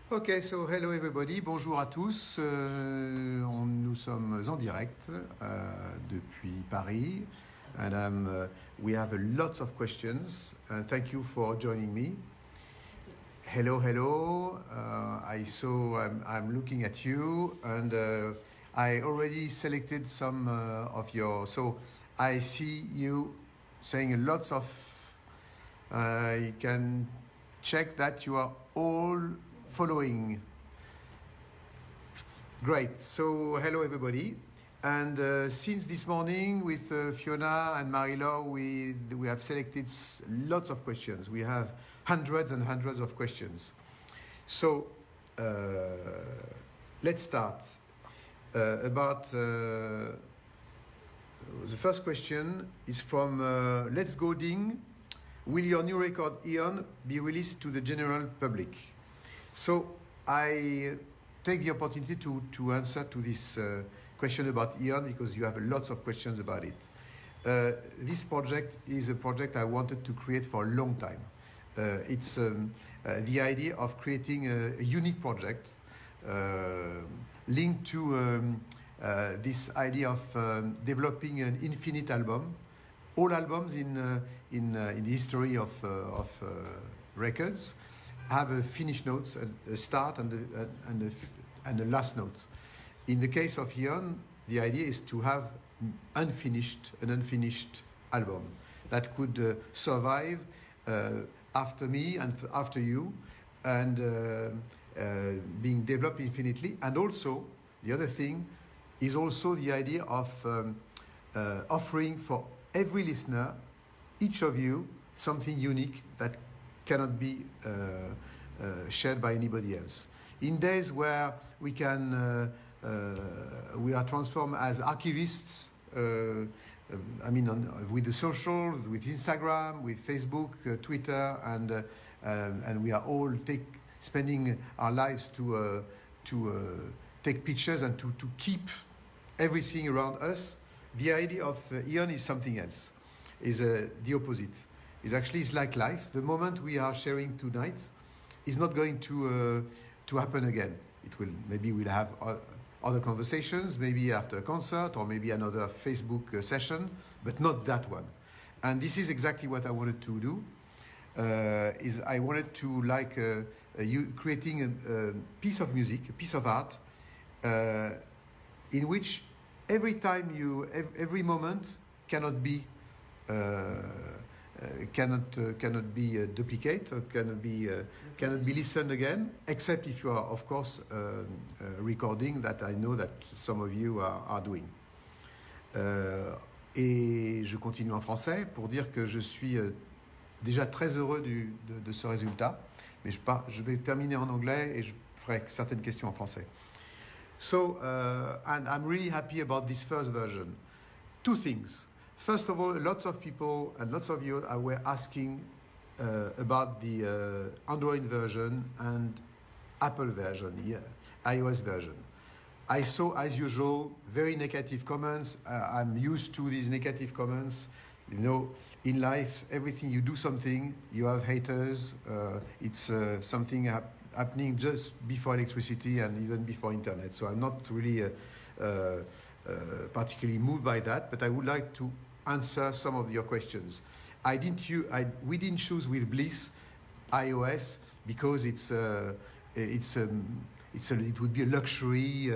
Ok, so hello everybody, bonjour à tous. Nous sommes en direct depuis Paris, and we have lots of questions. Thank you for joining me. Hello, hello. I saw I'm looking at you, and I already selected some of your. So I see you saying lots of. I can check that you are all following. Great. So hello everybody. And since this morning with Fiona and Marie-Laure, we have selected lots of questions. We have hundreds and hundreds of questions. So let's start. The first question is from Let's Go Ding. Will your new record, Eon, be released to the general public? So I take the opportunity to answer to this question about Eon because you have lots of questions about it. This project is a project I wanted to create for a long time. It's the idea of creating a unique project linked to this idea of developing an infinite album. All albums in the history of records have a finish notes, a start and a last note. In the case of Eon, the idea is to have an unfinished album that could survive after me and after you, and being developed infinitely. And also, the other thing is also the idea of offering for every listener, each of you, something unique that cannot be shared by anybody else. In days where we can, we are transformed as archivists. With the social, with Instagram, with Facebook, Twitter, and we are all spending our lives to take pictures and to keep everything around us. The idea of Eon is something else. Is the opposite. It's like life. The moment we are sharing tonight is not going to happen again. We'll have other conversations, maybe after a concert or maybe another Facebook session, but not that one. And this is exactly what I wanted to do. I wanted to creating a piece of music, a piece of art, in which every moment cannot be duplicate or cannot be listened again, except if you are, of course, recording, that I know that some of you are doing. Et je continue en français pour dire que je suis déjà très heureux de ce résultat, mais je vais terminer en anglais et je ferai certaines questions en français. So, and I'm really happy about this first version. Two things. First of all, lots of people and lots of you were asking about the Android version and Apple version, iOS version. I saw, as usual, very negative comments. I'm used to these negative comments. You know, in life, everything you do something, you have haters. It's something happening just before electricity and even before internet. So I'm not really particularly moved by that, but I would like to answer some of your questions. We didn't choose with Bliss iOS because it would be a luxury,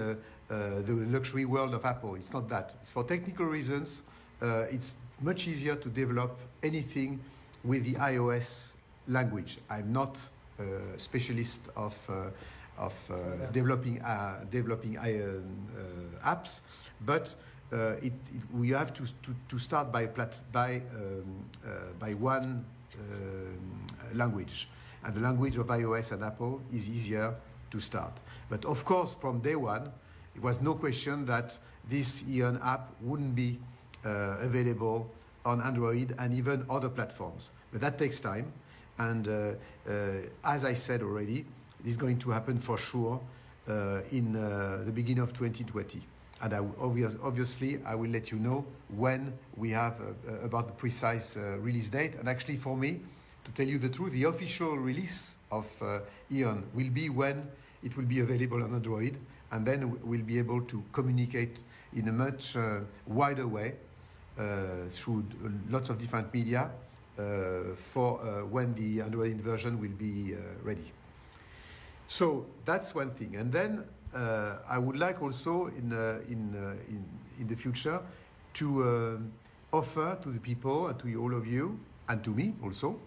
the luxury world of Apple. It's not that. It's for technical reasons. It's much easier to develop anything with the iOS language. I'm not a specialist of developing apps, but we have to start by one language, and the language of iOS and Apple is easier to start. But of course, from day one, it was no question that this Eon app wouldn't be available on Android and even other platforms. But that takes time, and as I said already, it is going to happen for sure in the beginning of 2020. And obviously, I will let you know when we have about the precise release date. And actually, for me, to tell you the truth, the official release of Eon will be when it will be available on Android, and then we'll be able to communicate in a much wider way through lots of different media for when the Android version will be ready. So that's one thing. And then I would like also in the future to offer to the people and to all of you and to me also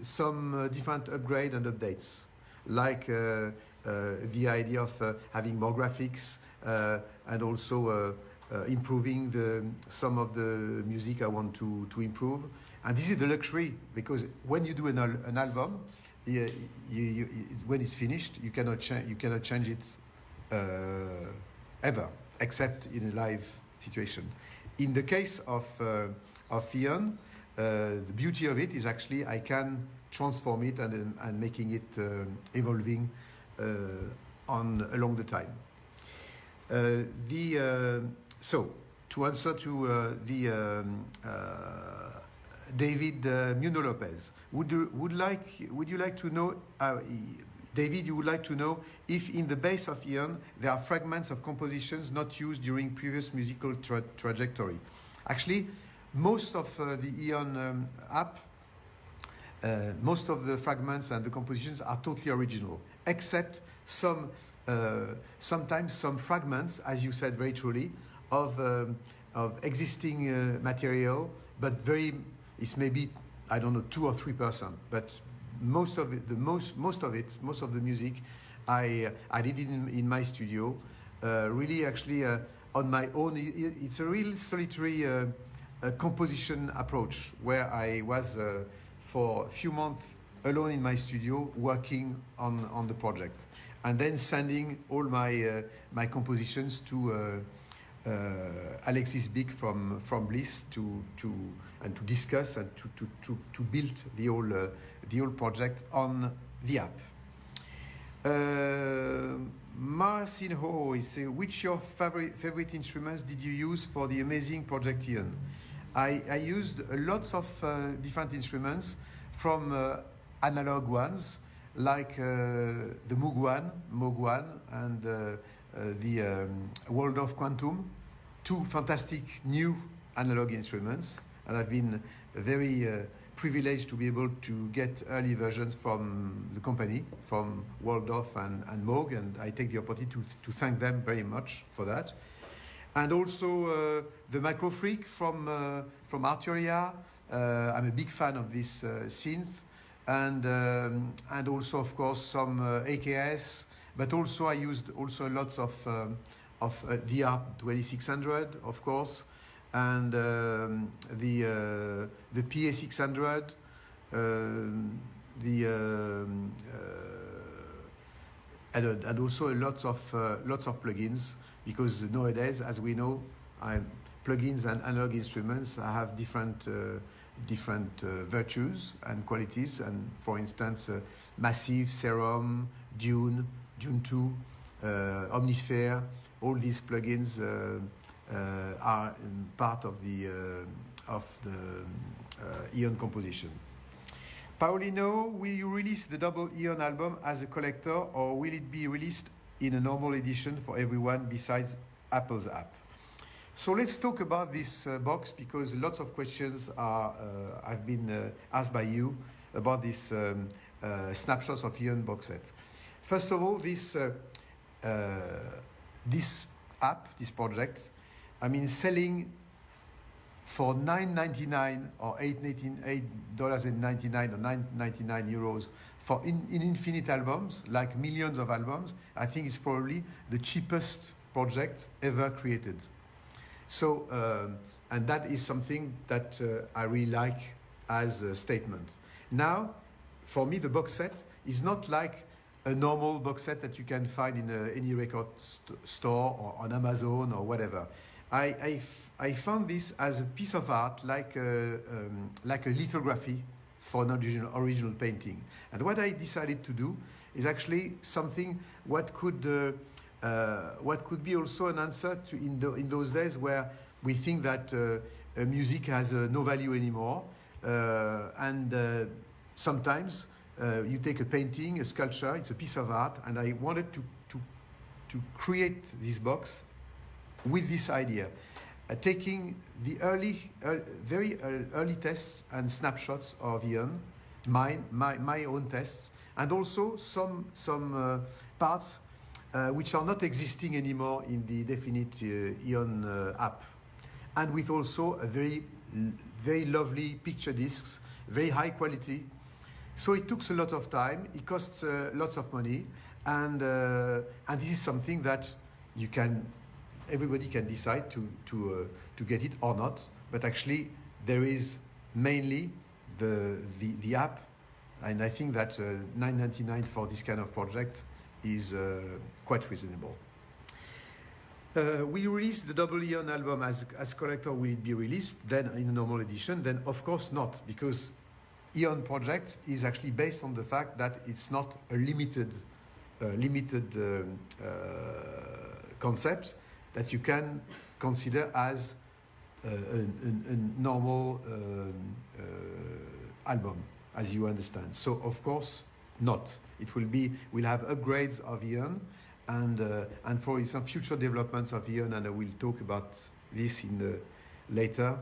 some different upgrade and updates, like the idea of having more graphics and also improving some of the music I want to improve. And this is the luxury, because when you do an album, when it's finished, you cannot change it ever, except in a live situation. In the case of Eon, the beauty of it is actually I can transform it and making it evolving along the time. So to answer to David Muno Lopez, would you like to know, David, you would like to know if in the base of Eon there are fragments of compositions not used during previous musical trajectory. Actually, most of the Eon app, most of the fragments and the compositions are totally original, except sometimes some fragments, as you said very truly, of existing material, but it's maybe, I don't know, 2 or 3%, but most of it, most of the music, I did it in my studio, really actually on my own. It's a real solitary composition approach where I was for a few months alone in my studio working on the project, and then sending all my compositions to Alexis Bick from Bliss to discuss and to build the whole project on the app. Marcin Ho is saying, which your favorite instruments did you use for the amazing project Eon? I used lots of different instruments, from analog ones like the Moog One and the Waldorf Quantum, two fantastic new analog instruments, and I've been very privileged to be able to get early versions from the company, from Waldorf and Moog, and I take the opportunity to thank them very much for that. And also the Microfreak from Arturia. I'm a big fan of this synth, and also of course some AKS, but also I used also lots of the ARP 2600, of course, and the PA600, and also lots of plugins, because nowadays, as we know, plugins and analog instruments have different virtues and qualities. And for instance, Massive, Serum, Dune 2, Omnisphere, all these plugins are part of the Eon composition. Paulino, will you release the double Eon album as a collector, or will it be released in a normal edition for everyone besides Apple's app? So let's talk about this box, because lots of questions have been asked by you about this snapshots of Eon box set. First of all, this app, this project, selling for $9.99 or $8.99 or €9.99 for in infinite albums, like millions of albums. I think it's probably the cheapest project ever created. So, and that is something that I really like as a statement. Now, for me, the box set is not like a normal box set that you can find in any record store or on Amazon or whatever. I found this as a piece of art, like a lithography for an original painting. And what I decided to do is actually something what could be also an answer to in those days where we think that music has no value anymore. and sometimes you take a painting, a sculpture, it's a piece of art, and I wanted to create this box with this idea, taking the very early tests and snapshots of Ion, my own tests, and also some parts which are not existing anymore in the Definite Ion app, and with also a very lovely picture discs, very high quality. So it took a lot of time. It costs lots of money, and this is something that everybody can decide to get it or not. But actually, there is mainly the app, and I think that $9.99 for this kind of project is quite reasonable. We released the double Ion album as collector. Will it be released then in a normal edition? Then of course not, because Ion project is actually based on the fact that it's not a limited concept that you can consider as a normal album, as you understand. So of course not. We'll have upgrades of Ion, and for some future developments of Ion, and I will talk about this later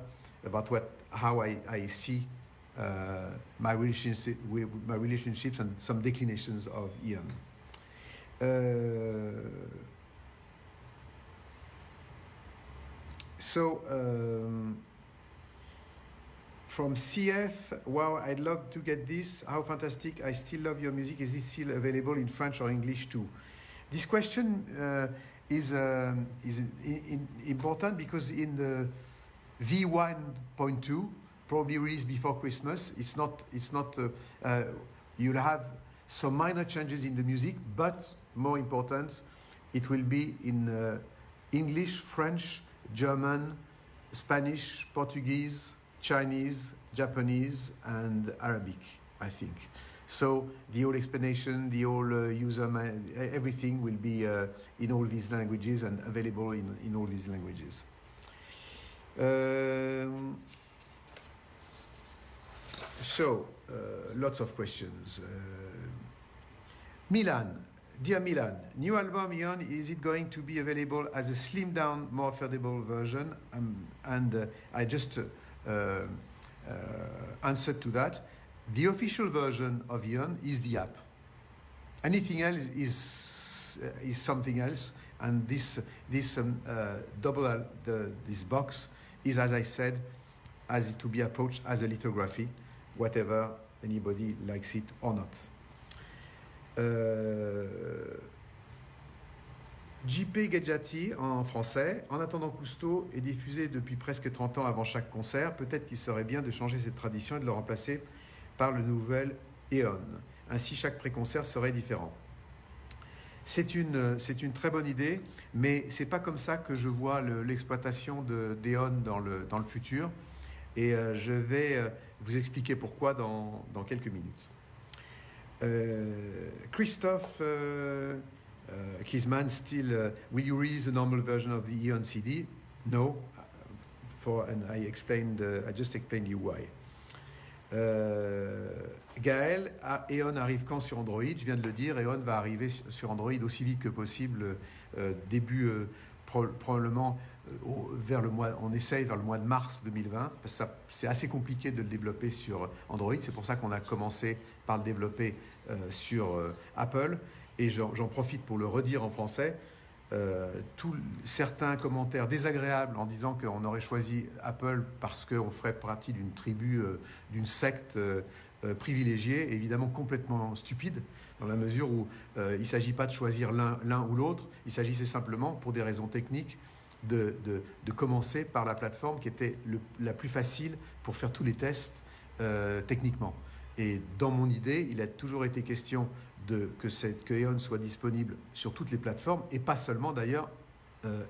about how I see my relationships and some declinations of Ion. From CF, wow, I'd love to get this. How fantastic! I still love your music. Is this still available in French or English too? This question is important because in the V1.2, probably released before Christmas, you'll have some minor changes in the music, but more important, it will be in English, French, German, Spanish, Portuguese, Chinese, Japanese, and Arabic, I think. So the whole explanation, the whole everything will be in all these languages and available in all these languages. Lots of questions. Milan, dear Milan, new album Ion, is it going to be available as a slimmed down, more affordable version? I just answered to that. The official version of Ion is the app. Anything else is something else, and this box is, as I said, as to be approached as a lithography, whatever anybody likes it or not. JP Gedjati en français. En attendant, Cousteau est diffusé depuis presque 30 ans avant chaque concert. Peut-être qu'il serait bien de changer cette tradition et de le remplacer par le nouvel Eon. Ainsi, chaque pré-concert serait différent. C'est une très bonne idée, mais c'est pas comme ça que je vois l'exploitation d'Eon dans le futur. Et je vais vous expliquer pourquoi dans quelques minutes. Christophe Kisman, still, will you release a normal version of the Eon CD? No, and I just explained you why. Gaël, Eon arrive quand sur Android? Je viens de le dire, Eon va arriver sur Android aussi vite que possible, probablement on essaye vers le mois de mars 2020, parce que c'est assez compliqué de le développer sur Android, c'est pour ça qu'on a commencé par le développer sur Apple, et j'en profite pour le redire en français. Certains commentaires désagréables en disant qu'on aurait choisi Apple parce qu'on ferait partie d'une tribu, d'une secte privilégiée, évidemment complètement stupide, dans la mesure où il ne s'agit pas de choisir l'un ou l'autre, il s'agissait simplement, pour des raisons techniques, de commencer par la plateforme qui était la plus facile pour faire tous les tests techniquement. Et dans mon idée, il a toujours été question que Eon soit disponible sur toutes les plateformes, et pas seulement d'ailleurs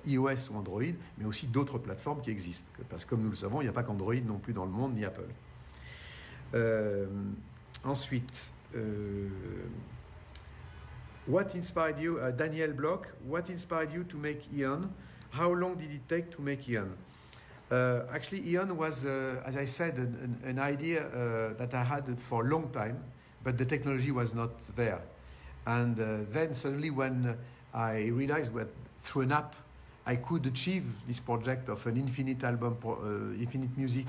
iOS ou Android, mais aussi d'autres plateformes qui existent. Parce que comme nous le savons, il n'y a pas qu'Android non plus dans le monde, ni Apple. Ensuite, what inspired you, Daniel Bloch, what inspired you to make Eon? How long did it take to make Eon? Actually, Ion was, as I said, an idea that I had for a long time, but the technology was not there. And then suddenly when I realized that through an app I could achieve this project of an infinite album, infinite music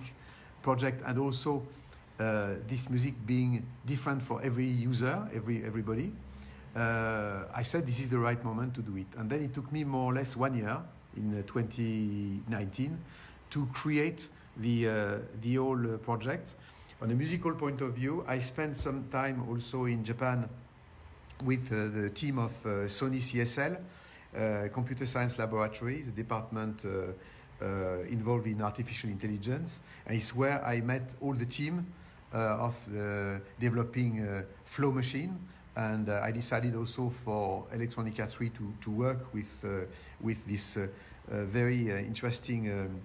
project, and also this music being different for every user, everybody, I said this is the right moment to do it. And then it took me more or less 1 year in 2019 to create the whole project. On a musical point of view, I spent some time also in Japan with the team of Sony CSL, Computer Science Laboratory, the department involved in artificial intelligence. And it's where I met all the team of developing Flow Machine. And I decided also for Electronica 3 to work with this very interesting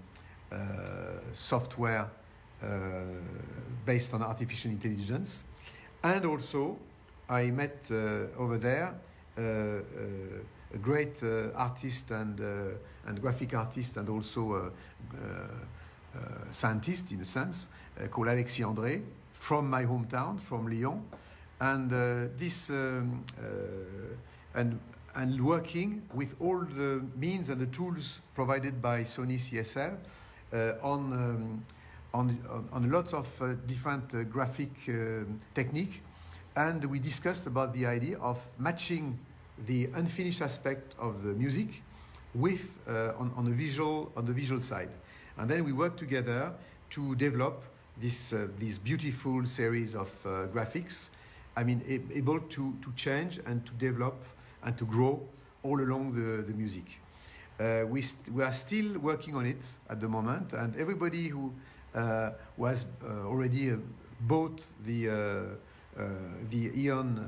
software based on artificial intelligence. And also, I met over there a great artist and graphic artist, and also scientist in a sense, called Alexis André, from my hometown, from Lyon. And and working with all the means and the tools provided by Sony CSL on lots of different graphic technique. And we discussed about the idea of matching the unfinished aspect of the music with on the visual side. And then we worked together to develop this beautiful series of graphics. I mean, able to change and to develop and to grow all along the music. We are still working on it at the moment, and everybody who was already bought the Ion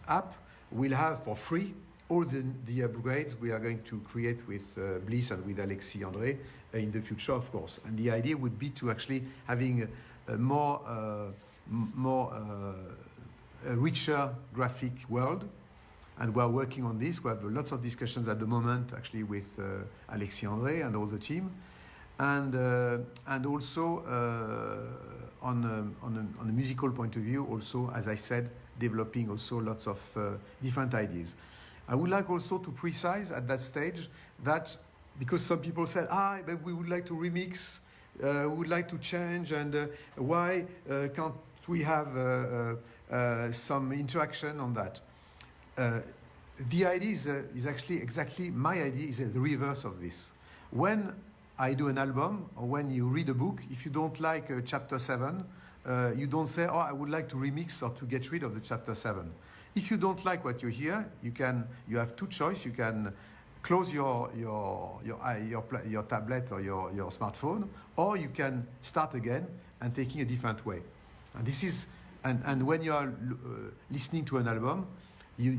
app will have for free all the upgrades we are going to create with Bliss and with Alexis André in the future, of course. And the idea would be to actually having a richer graphic world. And we are working on this. We have lots of discussions at the moment, actually, with Alexis André and all the team, and also on a musical point of view, also, as I said, developing also lots of different ideas. I would like also to precise at that stage that, because some people said, but we would like to remix, we would like to change, and why can't we have some interaction on that? The idea is actually exactly, my idea is the reverse of this. When I do an album, or when you read a book, if you don't like chapter 7, you don't say, I would like to remix or to get rid of the chapter 7. If you don't like what you hear, you have two choices. You can close your tablet or your smartphone, or you can start again and taking a different way. And this is, and when you are listening to an album, you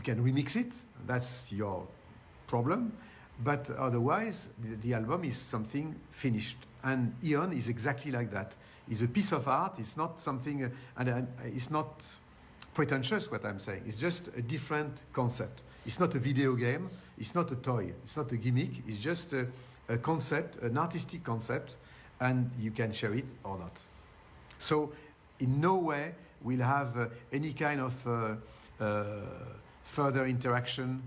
can remix it. That's your problem. But otherwise, the album is something finished. And Ion is exactly like that. It's a piece of art. It's not something, and it's not pretentious what I'm saying. It's just a different concept. It's not a video game. It's not a toy. It's not a gimmick. It's just a concept, an artistic concept, and you can share it or not. So in no way we'll have any kind of further interaction,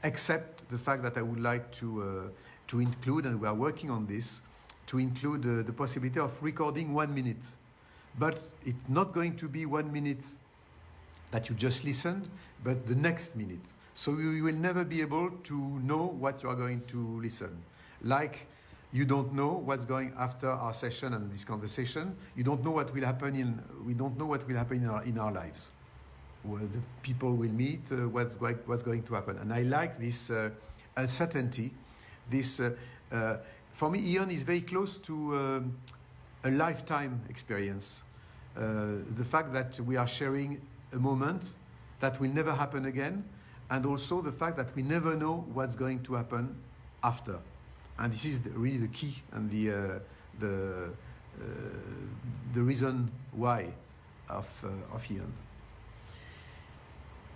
except the fact that I would like to include, and we are working on this, to include the possibility of recording 1 minute. But it's not going to be 1 minute that you just listened, but the next minute. So you will never be able to know what you are going to listen. Like you don't know what's going after our session and this conversation. You don't know what will happen we don't know what will happen in our lives. Where the people will meet, what's going to happen. And I like this uncertainty. This, for me, Ion is very close to a lifetime experience. The fact that we are sharing a moment that will never happen again, and also the fact that we never know what's going to happen after. And this is really the key and the reason why of Ion.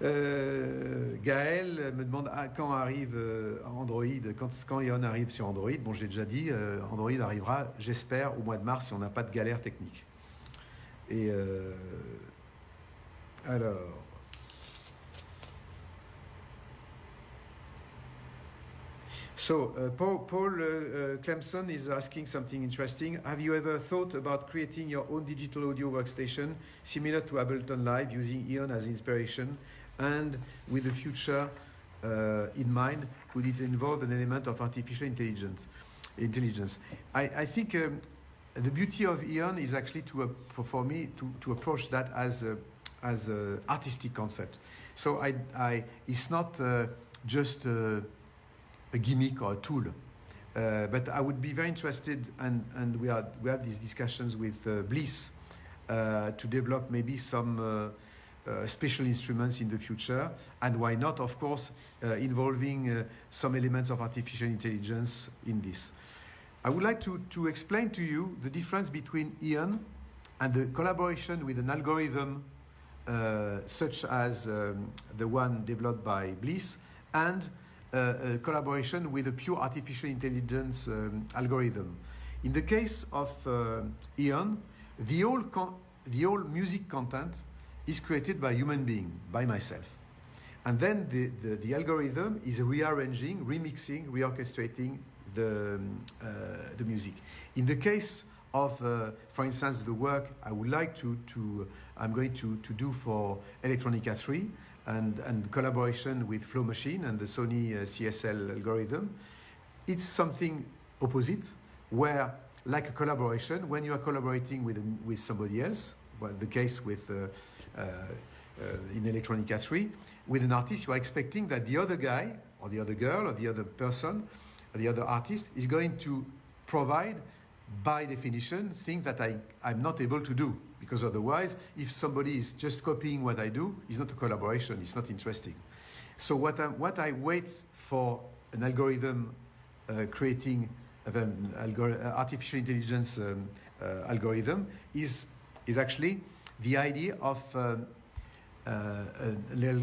Gaël me demande quand arrive Android, quand Ion arrive sur Android. Bon, j'ai déjà dit, Android arrivera, j'espère, au mois de mars si on n'a pas de galère technique. Et alors. So, Paul Clemson is asking something interesting. Have you ever thought about creating your own digital audio workstation similar to Ableton Live using Ion as inspiration? And with the future in mind, could it involve an element of artificial intelligence? I think the beauty of Ion is actually for me to approach that as a artistic concept. So it's not just a gimmick or a tool. But I would be very interested, and we have these discussions with Bliss to develop maybe some special instruments in the future, and why not, of course, involving some elements of artificial intelligence in this. I would like to explain to you the difference between Ion and the collaboration with an algorithm such as the one developed by Bliss, and collaboration with a pure artificial intelligence algorithm. In the case of Ion, the whole music content is created by a human being, by myself. And then the algorithm is rearranging, remixing, reorchestrating the music. In the case of, for instance, the work I'm going to do for Electronica 3, and collaboration with Flow Machine and the Sony CSL algorithm, it's something opposite, where, like a collaboration, when you are collaborating with somebody else, well, the case with in Electronica 3, with an artist, you are expecting that the other guy, or the other girl, or the other person, or the other artist is going to provide, by definition, things that I'm not able to do. Because otherwise, if somebody is just copying what I do, it's not a collaboration, it's not interesting. So what I wait for an algorithm creating an artificial intelligence algorithm is actually the idea of an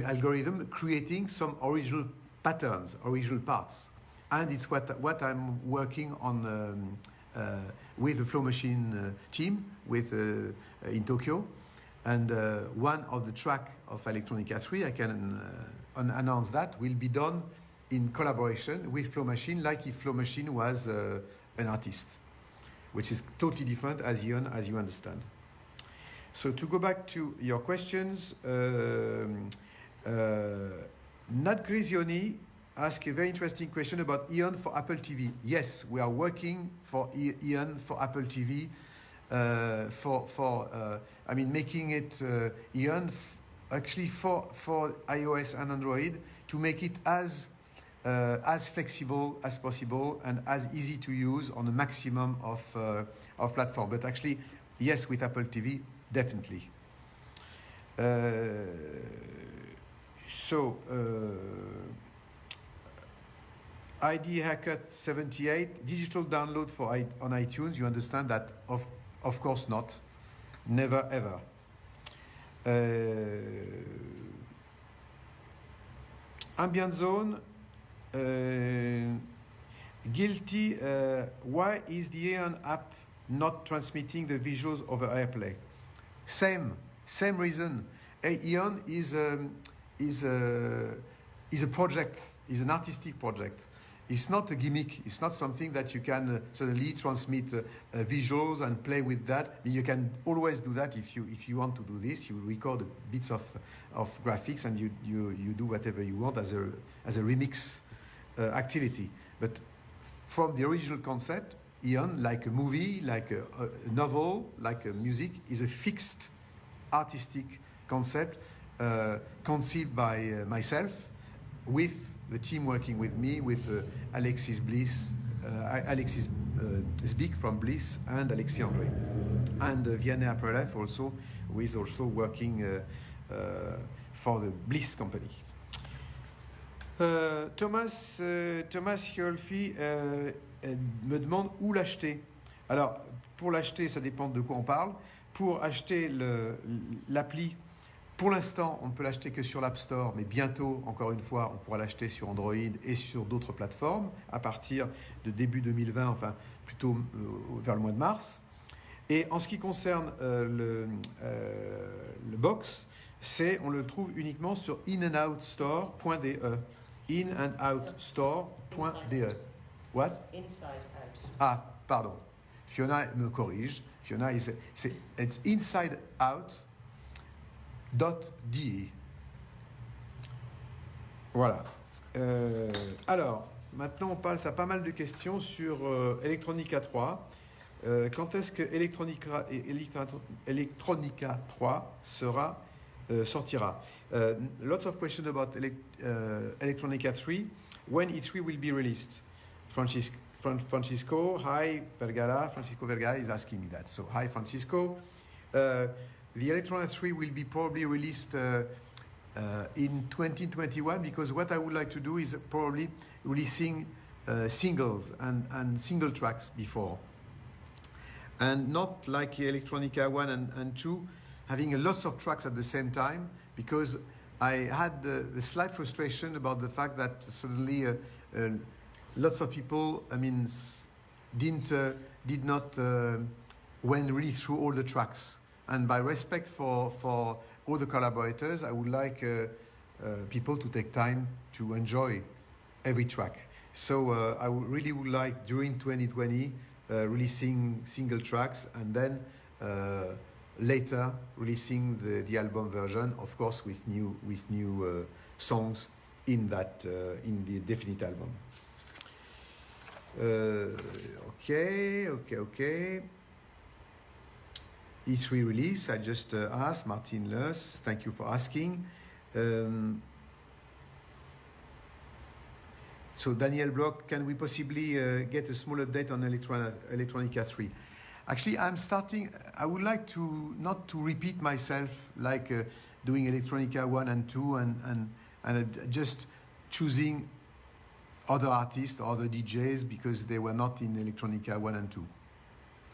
algorithm creating some original patterns, original parts. And it's what I'm working on with the Flow Machine team in Tokyo. And one of the track of Electronica 3, I can announce that, will be done in collaboration with Flow Machine, like if Flow Machine was an artist, which is totally different as you understand. So to go back to your questions, Nat Grisioni asked a very interesting question about Ion for Apple TV. Yes, we are working for Ion for Apple TV, making it Ion actually for iOS and Android, to make it as flexible as possible and as easy to use on a maximum of platform. But actually, yes, with Apple TV, definitely. ID Haircut 78, digital download on iTunes. You understand that? Of course not. Never ever. Ambient Zone, guilty. Why is the Ion app not transmitting the visuals over AirPlay? Same reason. Ion is a project, is an artistic project. It's not a gimmick. It's not something that you can suddenly transmit visuals and play with that. You can always do that if you want to do this. You record bits of graphics and you do whatever you want as a remix activity. But from the original concept, Ion, like a movie, like a novel, like a music, is a fixed artistic concept conceived by myself, with the team working with me, with Alexis Zbik from Bliss, and Alexis André, and Vianney Aprelef also, who is also working for the Bliss company. Thomas Hiolfi me demande où l'acheter. Alors, pour l'acheter, ça dépend de quoi on parle. Pour acheter l'appli Pour l'instant, on ne peut l'acheter que sur l'App Store, mais bientôt, encore une fois, on pourra l'acheter sur Android et sur d'autres plateformes à partir de début 2020, enfin plutôt vers le mois de mars. Et en ce qui concerne le box, on le trouve uniquement sur inandoutstore.de. Inandoutstore.de. What? Inside out. Ah, pardon. Fiona me corrige. Fiona, it's insideout.de. Voilà. Alors, maintenant on passe à pas mal de questions sur Electronica 3. Quand est-ce que Electronica 3 sortira? Lots of questions about Electronica 3. When E3 will be released? Francisco, hi Vergara. Francisco Vergara is asking me that. So, hi Francisco. The Electronica 3 will be probably released in 2021, because what I would like to do is probably releasing singles and single tracks before. And not like Electronica 1 and 2, having lots of tracks at the same time, because I had the slight frustration about the fact that suddenly lots of people, did not went really through all the tracks. And by respect for all the collaborators, I would like people to take time to enjoy every track. So I really would like, during 2020, releasing single tracks, and then later releasing the album version, of course, with new songs in the definite album. Okay. E3 release, I just asked Martin Lers. Thank you for asking. So Daniel Bloch, can we possibly get a small update on Electronica 3? Actually, I would like to not to repeat myself like doing Electronica 1 and 2 and just choosing other artists or other DJs because they were not in Electronica 1 and 2.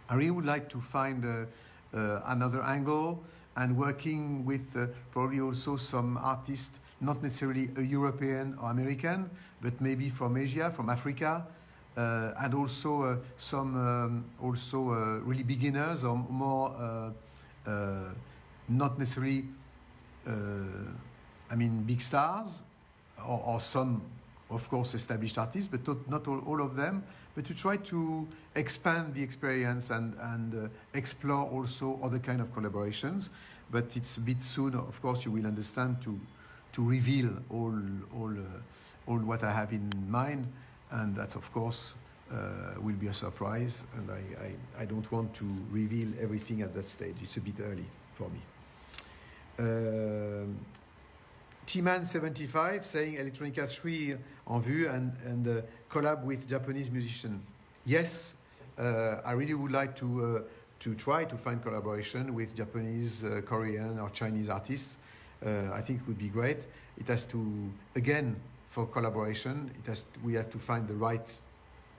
I really would like to find another angle and working with probably also some artists, not necessarily a European or American, but maybe from Asia, from Africa, and also some really beginners or more not necessarily big stars or some, of course, established artists, but not all of them, but to try to expand the experience and explore also other kind of collaborations. But it's a bit soon, of course, you will understand, to reveal all what I have in mind, and that, of course, will be a surprise, and I don't want to reveal everything at that stage. It's a bit early for me. T-Man75 saying Electronica 3 en vue and collab with Japanese musician. Yes, I really would like to try to find collaboration with Japanese, Korean or Chinese artists. I think it would be great. It has to, again, for collaboration, we have to find the right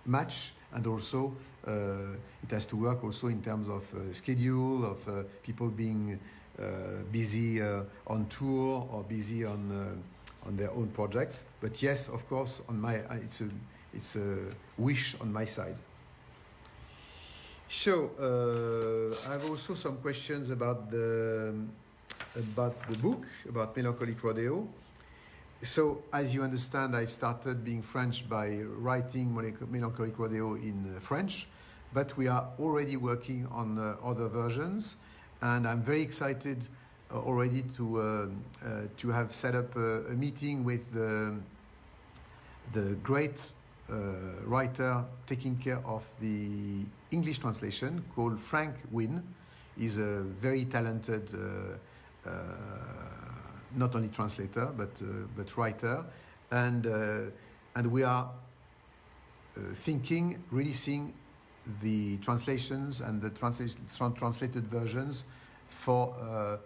match, and also it has to work also in terms of schedule, of people being busy on tour or busy on their own projects. But yes, of course, it's a wish on my side. So I have also some questions about the book, about Melancholic Rodeo. So, as you understand, I started being French by writing Melancholic Rodeo in French, but we are already working on other versions, and I'm very excited already to have set up a meeting with the great writer taking care of the English translation, called Frank Wynne. He's a very talented not only translator but writer, and we are thinking releasing the translations and the translated versions for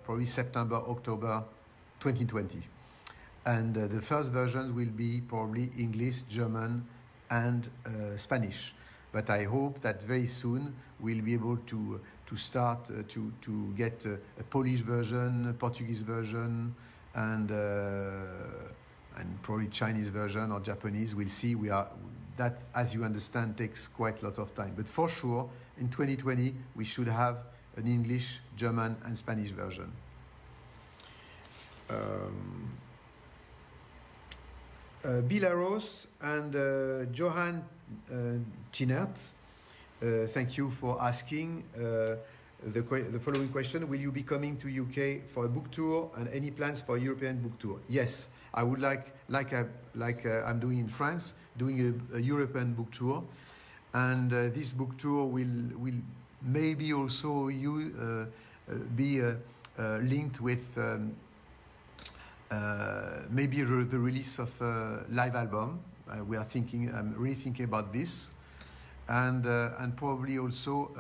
probably September, October 2020, and the first versions will be probably English, German, and Spanish. but I hope that very soon we'll be able to start to get a Polish version, a Portuguese version, and probably Chinese version or Japanese. We'll see. That, as you understand, takes quite a lot of time. But for sure, in 2020, we should have an English, German, and Spanish version. Bilaros and Johan Tinert, thank you for asking the following question. Will you be coming to UK for a book tour, and any plans for a European book tour? Yes, I would like I'm doing in France, doing a European book tour, and this book tour will maybe also be linked with maybe the release of a live album. I'm really thinking about this, and probably also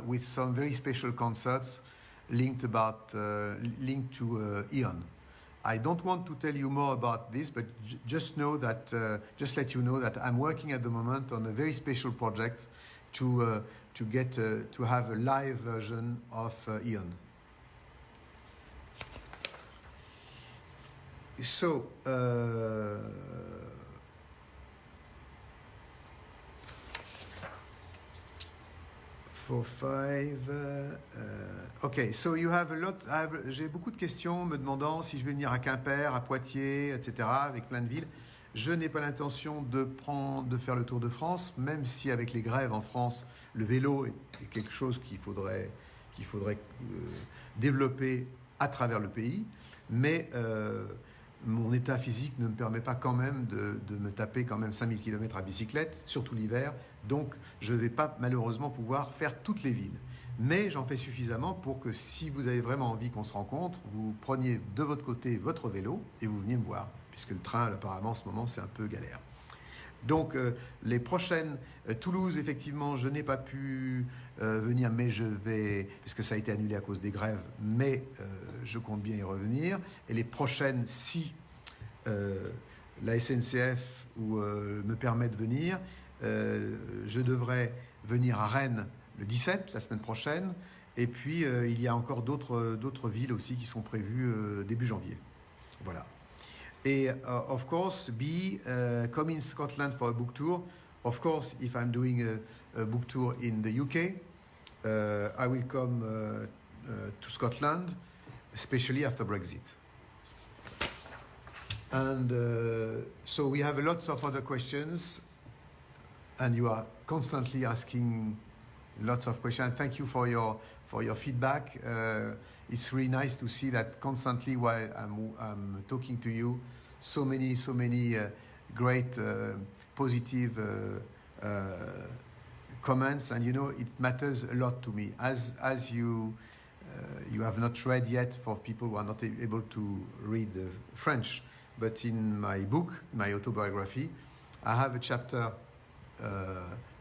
with some very special concerts linked to Eon. I don't want to tell you more about this, but just let you know that I'm working at the moment on a very special project to have a live version of Eon. So, okay, so you have a lot. J'ai beaucoup de questions me demandant si je vais venir à Quimper, à Poitiers, etc., avec plein de villes. Je n'ai pas l'intention de faire le Tour de France, même si avec les grèves en France, le vélo est quelque chose qu'il faudrait développer à travers le pays. Mais mon état physique ne me permet pas quand même de me taper quand même 5000 km à bicyclette, surtout l'hiver. Donc, je ne vais pas malheureusement pouvoir faire toutes les villes. Mais j'en fais suffisamment pour que si vous avez vraiment envie qu'on se rencontre, vous preniez de votre côté votre vélo et vous veniez me voir, puisque le train, apparemment, en ce moment, c'est un peu galère. Donc, les prochaines... Toulouse, effectivement, je n'ai pas pu venir, mais je vais... Parce que ça a été annulé à cause des grèves, mais je compte bien y revenir. Et les prochaines, si la SNCF me permet de venir, je devrais venir à Rennes le 17, la semaine prochaine. Et puis, il y a encore d'autres villes aussi qui sont prévues début janvier. Voilà. Et, of course, come in Scotland for a book tour. Of course, if I'm doing a book tour in the UK, I will come to Scotland, especially after Brexit. And so we have lots of other questions, and you are constantly asking lots of questions. Thank you for your feedback. It's really nice to see that constantly while I'm talking to you, so many great positive comments, and it matters a lot to me. As you have not read yet, for people who are not able to read French, but in my book, my autobiography, I have a chapter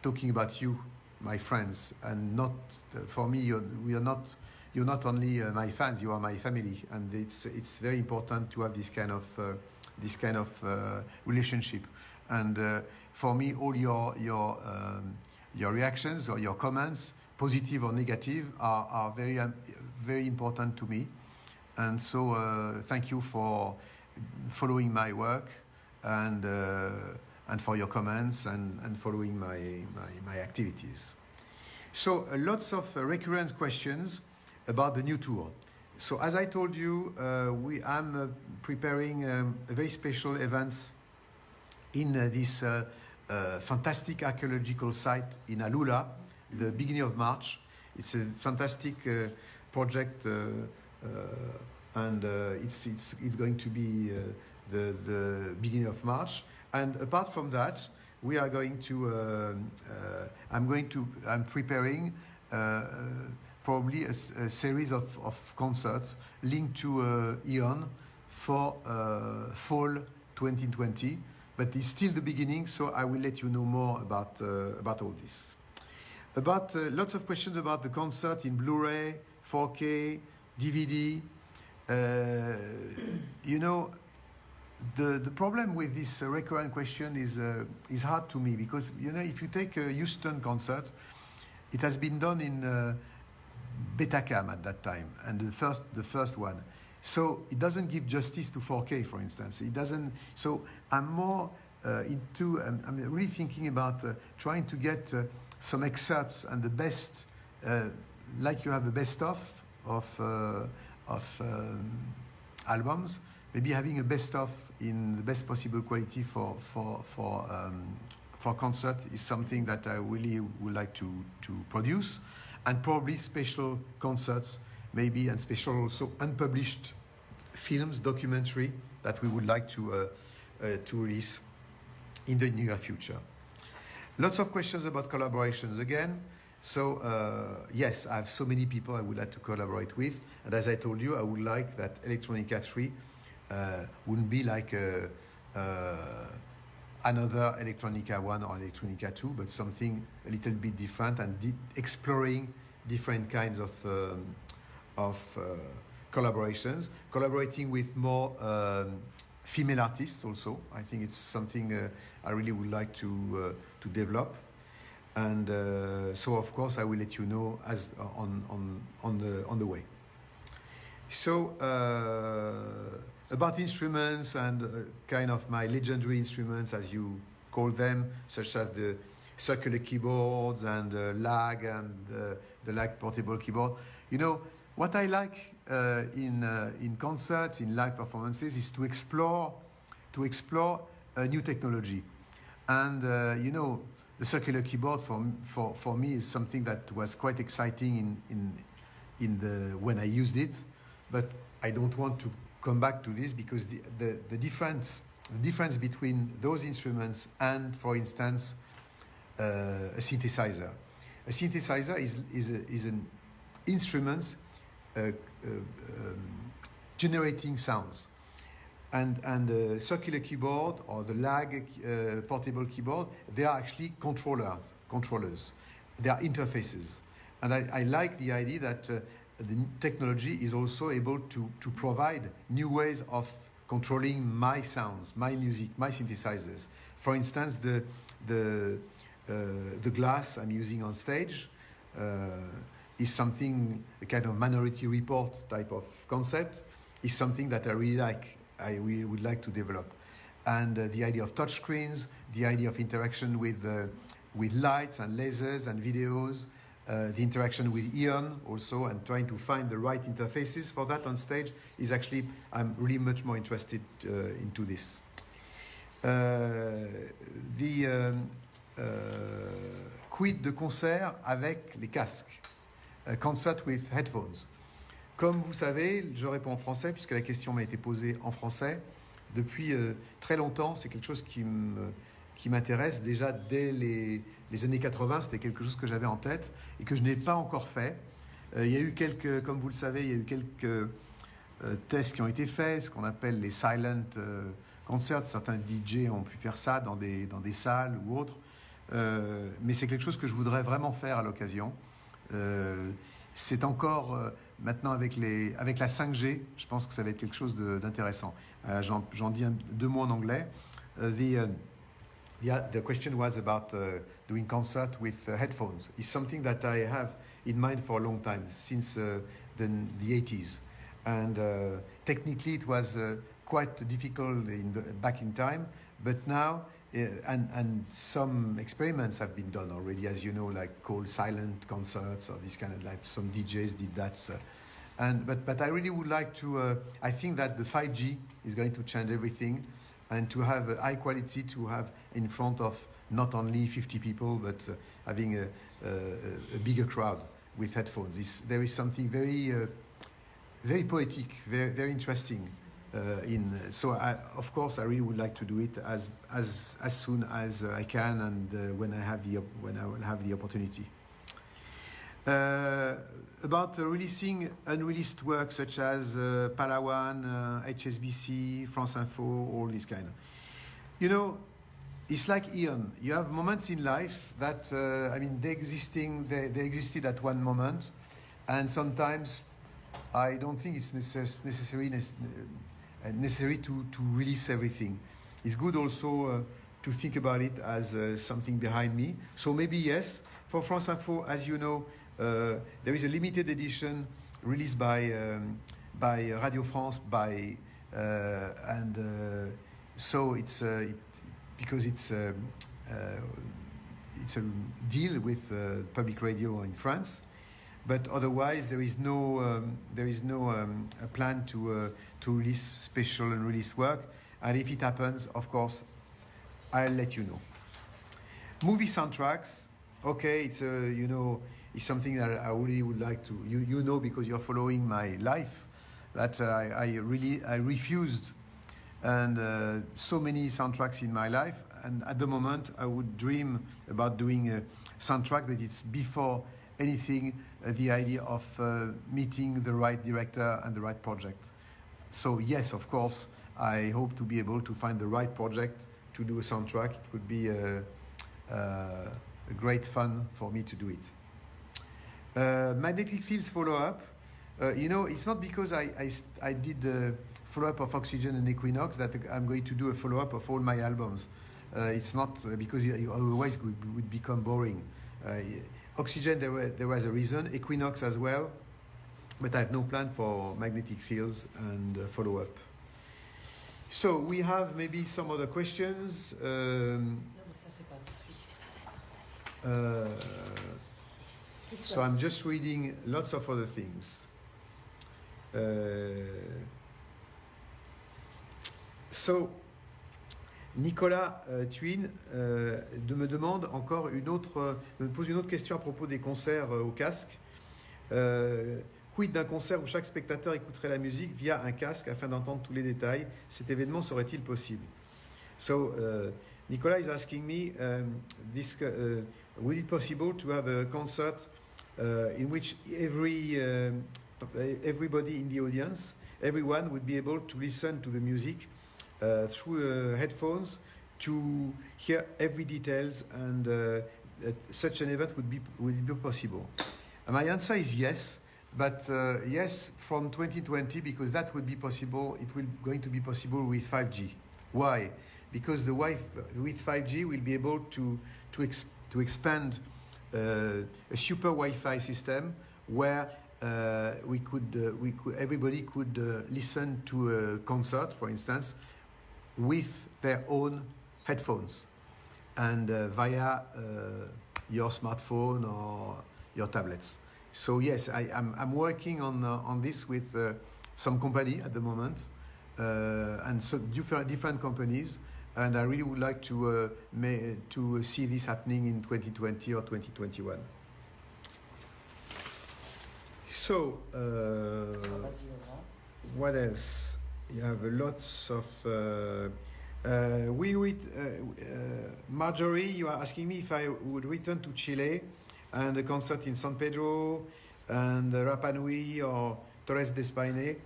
talking about you, my friends, and not for me. You're not only my fans; you are my family, and it's very important to have this kind of relationship. And for me, all your reactions or your comments, positive or negative, are very important to me. And so thank you for following my work and for your comments and following my activities. So lots of recurrent questions about the new tour. So as I told you, I'm preparing a very special events in this fantastic archaeological site in Alula, the beginning of March. It's a fantastic project, and it's going to be the beginning of March. And apart from that, we are going to. I'm preparing probably a series of concerts linked to Eon for fall 2020. But it's still the beginning, so I will let you know more about all this. About lots of questions about the concert in Blu-ray, 4K, DVD. The problem with this recurrent question is hard to me because, you know, if you take a Houston concert, it has been done in Betacam at that time, and the first one. So it doesn't give justice to 4K, for instance. It doesn't. So I'm more I'm really thinking about trying to get some excerpts and the best, like you have the best of albums. Maybe having a best of in the best possible quality for concert is something that I really would like to produce, and probably special concerts, maybe, and special also unpublished films, documentary that we would like to release in the near future. Lots of questions about collaborations again. So yes, I have so many people I would like to collaborate with, and as I told you, I would like that Electronica 3 wouldn't be like another Electronica 1 or Electronica 2, but something a little bit different and exploring different kinds of collaborations, collaborating with more female artists also. I think it's something I really would like to develop. And so, of course, I will let you know as on the way. So, about instruments and kind of my legendary instruments, as you call them, such as the circular keyboards and lag and the lag portable keyboard. You know, what I like in concerts, in live performances, is to explore a new technology. And you know, the circular keyboard for me is something that was quite exciting when I used it, but I don't want to come back to this because the difference between those instruments and, for instance, a synthesizer. A synthesizer is an instrument generating sounds, and the circular keyboard or the lag portable keyboard, they are actually controllers. They are interfaces, and I like the idea that the technology is also able to provide new ways of controlling my sounds, my music, my synthesizers. For instance, the glass I'm using on stage is something, a kind of Minority Report type of concept, is something that I really like. I really would like to develop. And the idea of touch screens, the idea of interaction with lights and lasers and videos, the interaction with Ian also, and trying to find the right interfaces for that on stage is actually, I'm really much more interested into this. Quid de concert avec les casques? Concert with headphones. Comme vous savez, je réponds en français puisque la question m'a été posée en français. Depuis très longtemps, c'est quelque chose qui m'intéresse. Déjà dès les années 80, c'était quelque chose que j'avais en tête et que je n'ai pas encore fait. Il y a eu comme vous le savez, il y a eu quelques tests qui ont été faits, ce qu'on appelle les silent concerts. Certains DJ ont pu faire ça dans des salles ou autres. Mais c'est quelque chose que je voudrais vraiment faire à l'occasion. C'est encore maintenant avec la 5G, je pense que ça va être quelque chose d'intéressant. J'en dis deux mots en anglais. The question was about doing concert with headphones. It's something that I have in mind for a long time, since the 80s. And technically it was quite difficult back in time, but now, and some experiments have been done already, as you know, like called silent concerts or this kind of, like some DJs did that. But I really would like to, I think that the 5G is going to change everything, and to have a high quality, to have in front of not only 50 people, but having a bigger crowd with headphones. There is something very, very poetic, very, very interesting so of course I really would like to do it as soon as I can, and when I will have the opportunity. About releasing unreleased work such as Palawan, HSBC, France Info, all this kind of. You know, it's like Ian. You have moments in life that they existed at one moment, and sometimes I don't think it's necessary necessary to release everything. It's good also to think about it as something behind me. So maybe yes, for France Info, as you know, there is a limited edition released by Radio France so it's because it's a deal with public radio in France. But otherwise, there is no plan to release special and release work. And if it happens, of course, I'll let you know. Movie soundtracks, okay, it's it's something that I really would like to. You know, because you're following my life, that I refused and so many soundtracks in my life. And at the moment, I would dream about doing a soundtrack, but it's before anything the idea of meeting the right director and the right project. So yes, of course, I hope to be able to find the right project to do a soundtrack. It would be a great fun for me to do it. Magnetic Fields follow-up. It's not because I did the follow-up of Oxygen and Equinox that I'm going to do a follow-up of all my albums. It's not because otherwise it would become boring. Oxygen, there was a reason. Equinox as well. But I have no plan for Magnetic Fields and follow-up. So we have maybe some other questions. So I'm just reading lots of other things. So Nicolas Thuin me demande encore me pose une autre question à propos des concerts au casque. Quid d'un concert où chaque spectateur écouterait la musique via un casque afin d'entendre tous les détails? Cet événement serait-il possible? So Nicolas is asking me, would it possible to have a concert in which everybody in the audience, everyone would be able to listen to the music through headphones to hear every details, and such an event would be possible? My answer is yes, but yes from 2020, because that would be possible. It will going to be possible with 5G. Why? Because with 5G we'll be able to expand a super Wi-Fi system where everybody could listen to a concert, for instance, with their own headphones and via your smartphone or your tablets. So yes, I'm working on this with some company at the moment, and so different companies, and I really would like to see this happening in 2020 or 2021. So what else? You have lots of. Marjorie, you are asking me if I would return to Chile and a concert in San Pedro and Rapa Nui or Torres del Paine.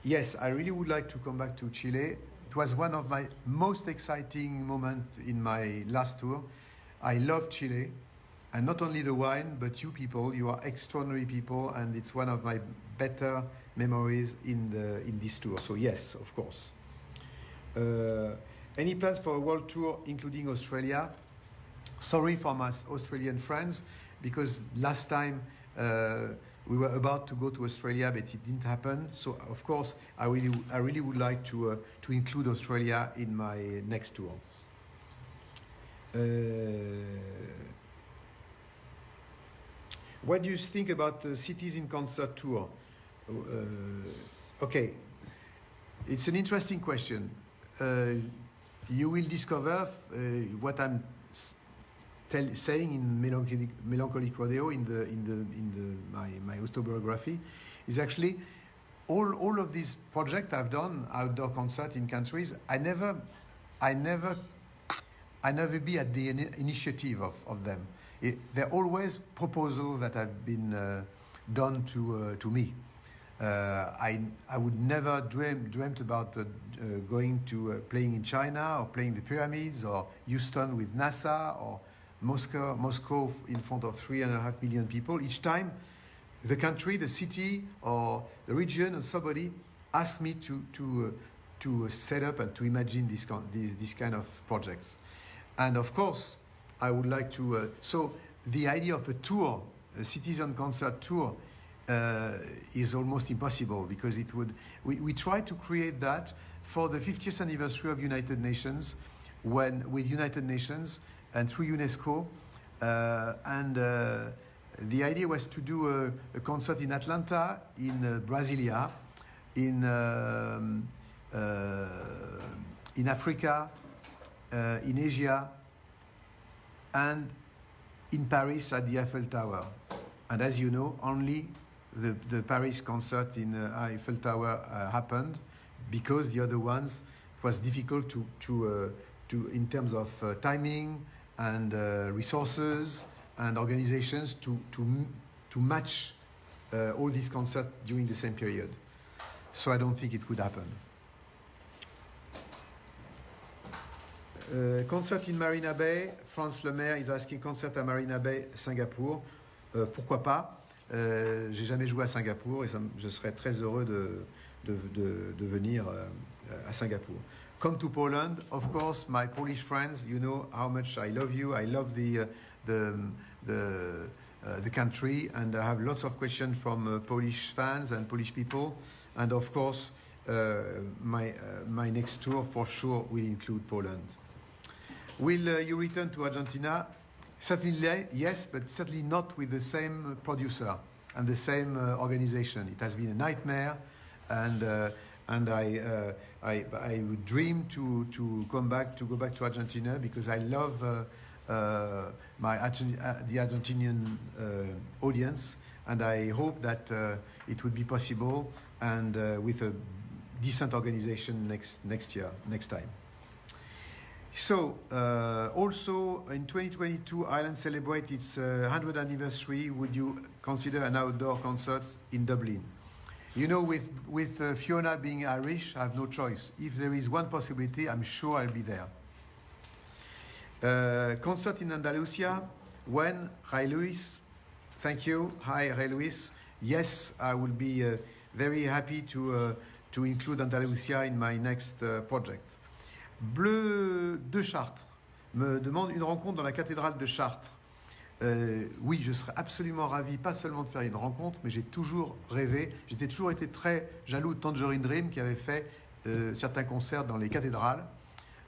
Yes, I really would like to come back to Chile. It was one of my most exciting moments in my last tour. I love Chile, and not only the wine, but you people. You are extraordinary people, and it's one of my better memories in this tour. So yes, of course. Any plans for a world tour, including Australia? Sorry for my Australian friends, because last time we were about to go to Australia, but it didn't happen. So of course, I really would like to include Australia in my next tour. What do you think about the Cities in Concert tour? Okay, it's an interesting question. You will discover what I'm saying in Melancholic Rodeo in my autobiography is actually all of these projects I've done, outdoor concert in countries. I never be at the initiative of them. They're always proposals that have been done to me. I would never dreamt about going to playing in China or playing the pyramids or Houston with NASA or Moscow in front of 3.5 million people. Each time, the country, the city, or the region, or somebody asked me to set up and to imagine this kind of projects. And of course, I would like to... so the idea of a tour, a citizen concert tour, is almost impossible because it would... We tried to create that for the 50th anniversary of United Nations, with United Nations and through UNESCO. The idea was to do a concert in Atlanta, in Brasilia, in Africa, in Asia, and in Paris at the Eiffel Tower. And as you know, only the Paris concert in Eiffel Tower happened because the other ones, it was difficult to in terms of timing and resources and organizations to match all these concerts during the same period. So I don't think it could happen. Concert in Marina Bay, France Lemaire is asking concert à Marina Bay, Singapour. Pourquoi pas? J'ai jamais joué à Singapour et je serais très heureux de venir à Singapour. Come to Poland, of course, my Polish friends. You know how much I love you. I love the country, and I have lots of questions from Polish fans and Polish people. And of course, my next tour for sure will include Poland. Will you return to Argentina? Certainly, yes, but certainly not with the same producer and the same organization. It has been a nightmare, and I would dream to go back to Argentina because I love the Argentinian audience, and I hope that it would be possible and with a decent organization next time. So, also in 2022, Ireland celebrates its 100th anniversary. Would you consider an outdoor concert in Dublin? You know, with Fiona being Irish, I have no choice. If there is one possibility, I'm sure I'll be there. Concert in Andalusia, when? Ray Luis, thank you. Hi, Ray Luis. Yes, I will be very happy to include Andalusia in my next project. Bleu de Chartres me demande une rencontre dans la cathédrale de Chartres. Oui, je serais absolument ravi, pas seulement de faire une rencontre, mais j'ai toujours rêvé, j'étais toujours été très jaloux de Tangerine Dream qui avait fait certains concerts dans les cathédrales.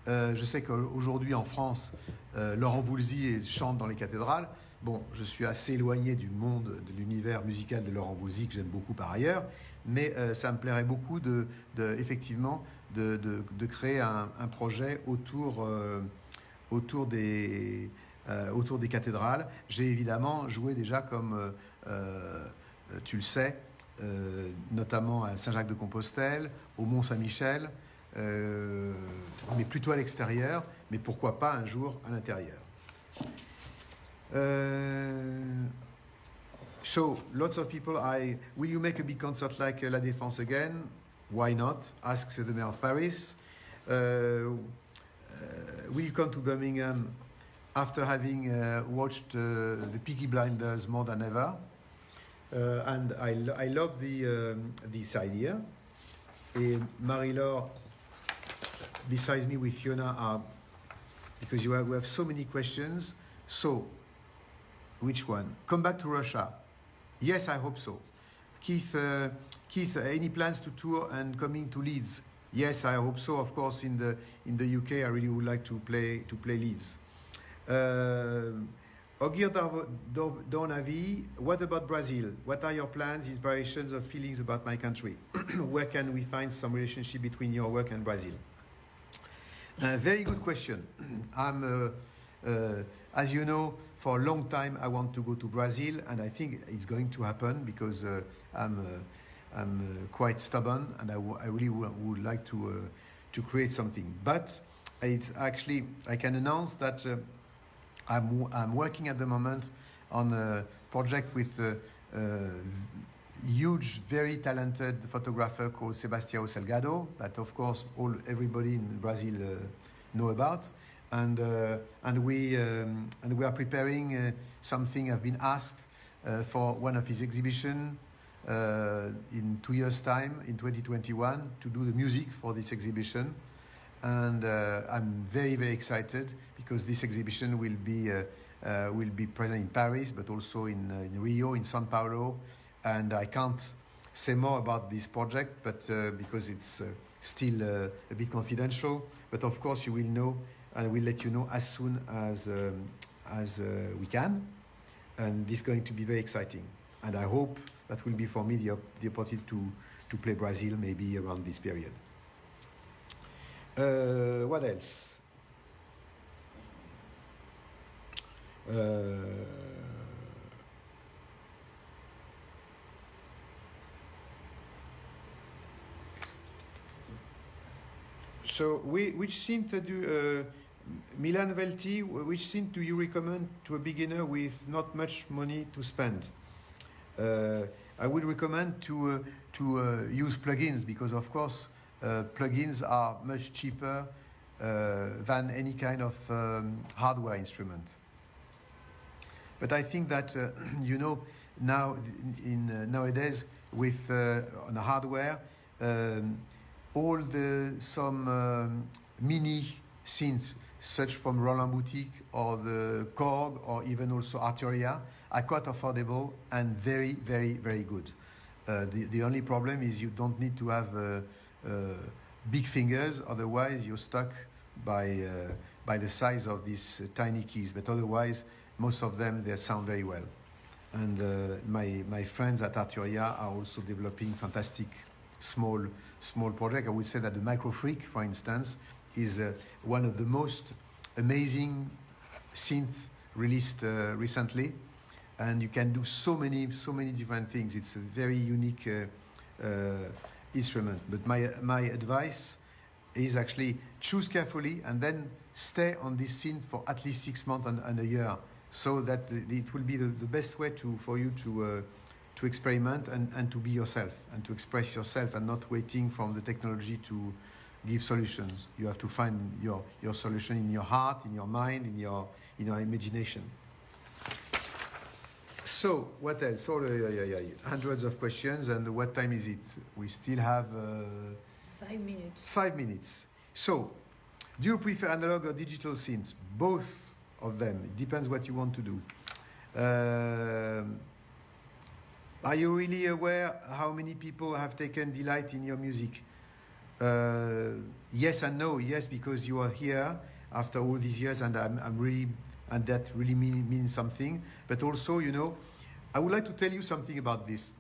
Je sais qu'aujourd'hui en France, Laurent Voulzy chante dans les cathédrales. Bon, je suis assez éloigné du monde, de l'univers musical de Laurent Voulzy, que j'aime beaucoup par ailleurs, mais ça me plairait beaucoup effectivement de créer un projet autour des cathédrales. J'ai évidemment joué déjà comme, tu le sais, notamment à Saint-Jacques-de-Compostelle, au Mont-Saint-Michel, mais plutôt à l'extérieur, mais pourquoi pas un jour à l'intérieur. So, lots of people, will you make a big concert like La Défense again? Why not? Asks the mayor of Paris. Will you come to Birmingham after having watched the Peaky Blinders more than ever? And I love this idea. And Marie-Laure, besides me with Fiona, because we have so many questions. So, which one? Come back to Russia. Yes, I hope so. Keith, any plans to tour and coming to Leeds? Yes, I hope so. Of course, in the UK, I really would like to play Leeds. Ogir Donavi, what about Brazil? What are your plans, inspirations, or feelings about my country? Where can we find some relationship between your work and Brazil? Very good question. As you know, for a long time I want to go to Brazil, and I think it's going to happen because I'm quite stubborn, and I really would like to create something. But it's actually, I can announce that I'm working at the moment on a project with a huge, very talented photographer called Sebastião Salgado, that of course everybody in Brazil know about. And we are preparing something. I've been asked for one of his exhibition in 2 years' time, in 2021, to do the music for this exhibition. And I'm very, very excited because this exhibition will be present in Paris, but also in Rio, in São Paulo. And I can't say more about this project, but because it's still a bit confidential. But of course, you will know, and we'll let you know as soon as we can. And this is going to be very exciting. And I hope that will be for me the opportunity to play Brazil maybe around this period. What else? So, which scene do Milan Velti? Which scene do you recommend to a beginner with not much money to spend? I would recommend to use plugins because, of course, plugins are much cheaper than any kind of hardware instrument. But I think that you know now nowadays with on the hardware, all some mini synths, such from Roland Boutique or the Korg or even also Arturia, are quite affordable and very, very, very good. The only problem is you don't need to have big fingers, otherwise you're stuck by the size of these tiny keys. But otherwise, most of them, they sound very well. And my friends at Arturia are also developing fantastic small projects. I would say that the Microfreak, for instance, is one of the most amazing synths released recently. And you can do so many different things. It's a very unique instrument. But my advice is actually choose carefully and then stay on this synth for at least 6 months and a year, so that it will be the best way for you to experiment and to be yourself and to express yourself and not waiting from the technology to give solutions. You have to find your solution in your heart, in your mind, in your imagination. So, what else? Oh, hundreds of questions, and what time is it? We still have 5 minutes. 5 minutes. So, do you prefer analog or digital synths? Both of them. It depends what you want to do. Are you really aware how many people have taken delight in your music? Yes and no. Yes, because you are here after all these years, and I'm really, and that really means something. But also, you know, I would like to tell you something about this.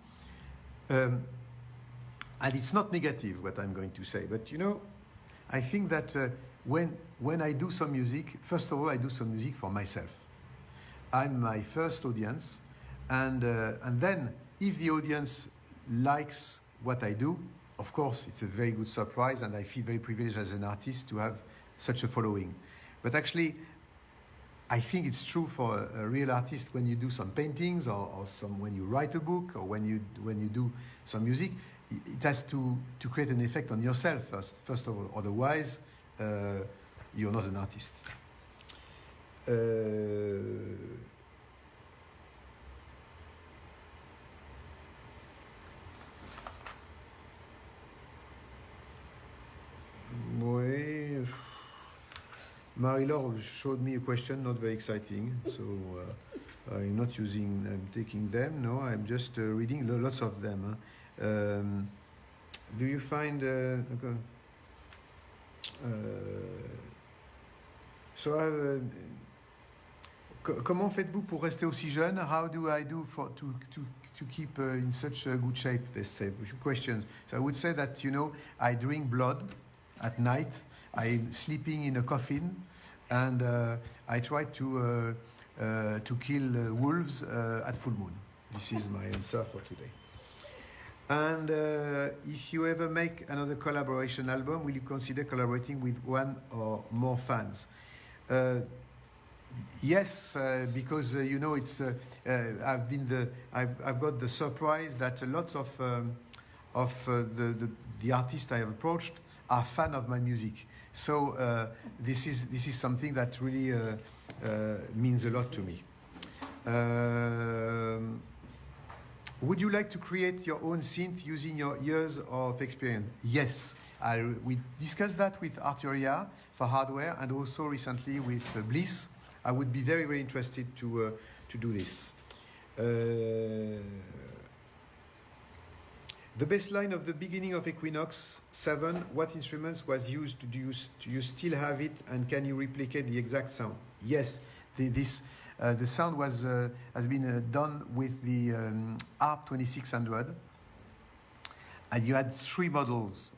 And it's not negative what I'm going to say, but you know, I think that when I do some music, first of all, I do some music for myself. I'm my first audience, and then if the audience likes what I do, of course, it's a very good surprise, and I feel very privileged as an artist to have such a following. But actually, I think it's true for a real artist when you do some paintings or when you write a book or when you do some music, it has to create an effect on yourself first of all. Otherwise, you're not an artist. Marie-Laure showed me a question, not very exciting, so I'm not taking them, no, I'm just reading lots of them. Do you find... comment faites-vous pour rester aussi jeune? How do I do to keep in such a good shape? They say. Questions. So I would say that, you know, I drink blood at night. I'm sleeping in a coffin, and I try to kill wolves at full moon. This is my answer for today. And if you ever make another collaboration album, will you consider collaborating with one or more fans? Yes, because you know it's. I've got the surprise that lots of the artists I have approached are fan of my music. So this is something that really means a lot to me. Would you like to create your own synth using your years of experience? Yes. We discussed that with Arturia for hardware and also recently with Bliss. I would be very, very interested to do this. The baseline of the beginning of Equinox 7, what instruments was used? Do you still have it, and can you replicate the exact sound? Yes, the sound has been done with the ARP 2600, and you had 3 models.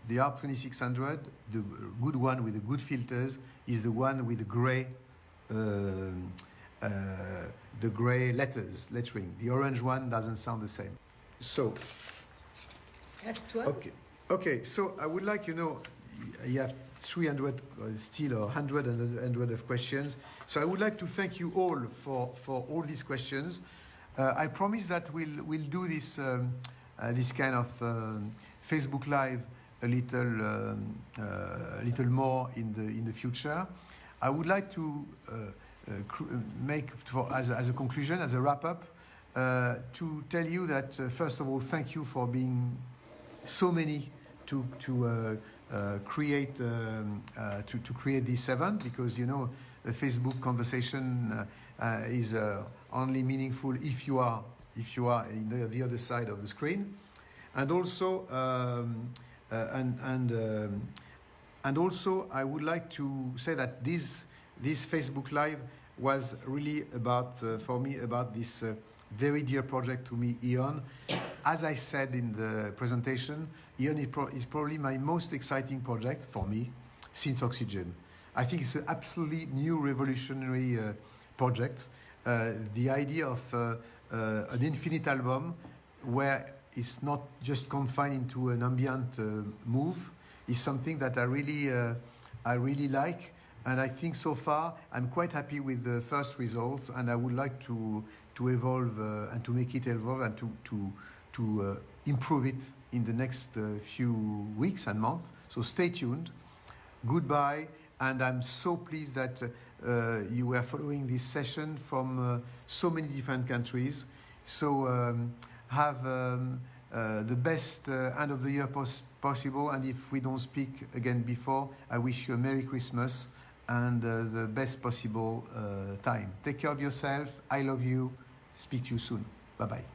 The ARP 2600, the good one with the good filters, is the one with the gray lettering. The orange one doesn't sound the same. So. That's 12. Okay. So I would like, you have 300 still or 100 of questions. So I would like to thank you all for all these questions. I promise that we'll do this kind of Facebook Live a little more in the future. I would like to make as a conclusion, as a wrap up, to tell you that first of all, thank you for being so many to create this event, because a Facebook conversation is only meaningful if you are in the other side of the screen, and also and also I would like to say that this Facebook Live was really about for me about this very dear project to me, Eon. As I said in the presentation, Eon is probably my most exciting project for me since Oxygen. I think it's an absolutely new revolutionary project. The idea of an infinite album where it's not just confined into an ambient move is something that I really like. And I think so far I'm quite happy with the first results, and I would like to evolve and to make it evolve and to improve it in the next few weeks and months. So stay tuned. Goodbye, and I'm so pleased that you were following this session from so many different countries. So have the best end of the year possible, and if we don't speak again before, I wish you a Merry Christmas and the best possible time. Take care of yourself. I love you. Speak to you soon. Bye-bye.